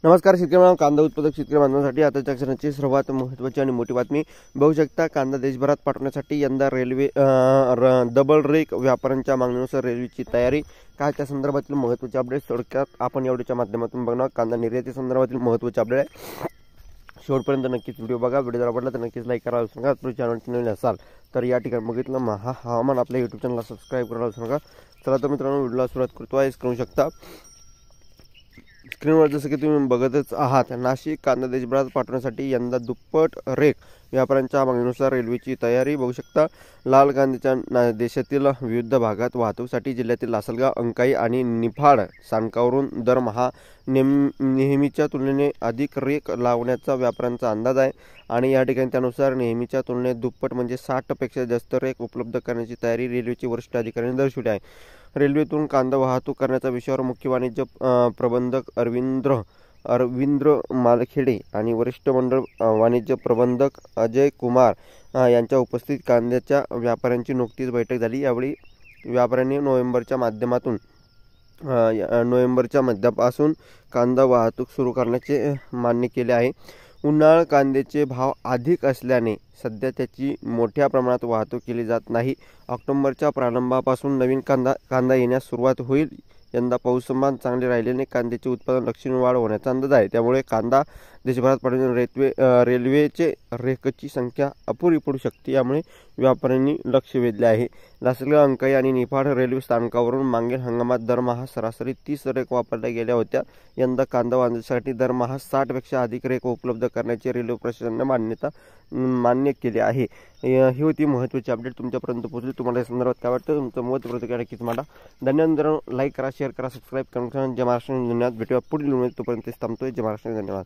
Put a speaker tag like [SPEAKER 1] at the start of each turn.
[SPEAKER 1] नमस्कार शेतकरी कांदा उत्पादक शेतकरी बांधवांसाठी आताच्या क्षणाची सर्वात महत्त्वाची आणि मोठी बातमी बघू शकता। कांदा देशभरात पाठवण्यासाठी यंदा रेल्वे डबल रेक व्यापाऱ्यांच्या मागणीनुसार रेल्वेची तयारी। काय त्या संदर्भातील महत्त्वाचे अपडेट थोडक्यात आपण या व्हिडिओच्या माध्यमातून बघणार। कांदा निर्याती संदर्भातील महत्त्वाचे अपडेट आहे, शेवटपर्यंत नक्कीच व्हिडिओ बघा। व्हिडिओ जर आवडला तर नक्कीच लाईक करा, विसरू नका। तुम्ही चॅनलवर नवीन असाल तर या ठिकाणी बघितलं हवामान आपल्या यूट्यूब चॅनलला सबस्क्राईब करायला विसरू नका। चला तर मित्रांनो व्हिडिओला सुरुवात करतो आहे। करू शकता स्क्रीनवर जसं की तुम्ही बघतच आहात, नाशिक कांदा देशभरात पाठवण्यासाठी यंदा दुप्पट रेक व्यापाऱ्यांच्या मागणीनुसार रेल्वेची तयारी। बघू शकता लाल कांद्याच्या देशातील विविध भागात वाहतुकीसाठी जिल्ह्यातील लासलगाव, अंकाई आणि निफाड स्थानकावरून दरमहा नेहमीच्या तुलनेने अधिक रेक लावण्याचा व्यापाऱ्यांचा अंदाज आहे आणि या ठिकाणी त्यानुसार नेहमीच्या तुलनेत दुप्पट म्हणजे 60 पेक्षा जास्त रेक उपलब्ध करण्याची तयारी रेल्वेचे वरिष्ठ अधिकाऱ्यांनी दर्शवली आहे। रेल्वेतून कांदा वाहतूक करण्याच्या विषयावर मुख्य वाणिज्य प्रबंधक अरविंद्र मालखेडे आणि वरिष्ठ मंडळ वाणिज्य प्रबंधक अजय कुमार यांच्या उपस्थित कांद्याच्या व्यापाऱ्यांची नुकतीच बैठक झाली। यावेळी व्यापाऱ्यांनी नोव्हेंबरच्या मध्यापासून कांदा वाहतूक सुरू करण्याचे मान्य केले आहे। उन्हाळ कांद्याचे भाव अधिक असल्याने सध्या त्याची मोठ्या प्रमाणात वाहतूक केली जात नाही। ऑक्टोबरच्या प्रारंभापासून नवीन कांदा येण्यास सुरुवात होईल। यंदा पाऊसमान चांगले राहिल्याने कांद्याचे उत्पादन लक्षणीय वाढ होण्याचा अंदाज आहे। त्यामुळे कांदा देशभरात पाठवण्यासाठी रेल्वेचे रेकची संख्या अपुरी पडू शकते, यामुळे व्यापाऱ्यांनी लक्ष वेधले आहे। लासलगाव, अंकाई आणि निफाड रेल्वे स्थानकावरून मागील हंगामात दरमहा सरासरी 30 रेक वापरल्या गेल्या होत्या। यंदा कांदा वाहतुकीसाठी दरमहा 60 पेक्षा अधिक रेक उपलब्ध करण्याचे रेल्वे प्रशासनाने मान्य केले आहे। ही होती महत्त्वाची अपडेट तुमच्यापर्यंत पोहोचली। तुम्हाला या संदर्भात काय वाटतं, तुमचं मत प्रतिक्रिया नक्कीच मांडा। धन्यवाद। लाईक करा, शेअर करा, सबस्क्राईब करा। जय महाराष्ट्र, धन्यवाद। भेटूया पुढील व्हिडिओमध्ये, तोपर्यंत थांबतोय। जय महाराष्ट्र, धन्यवाद।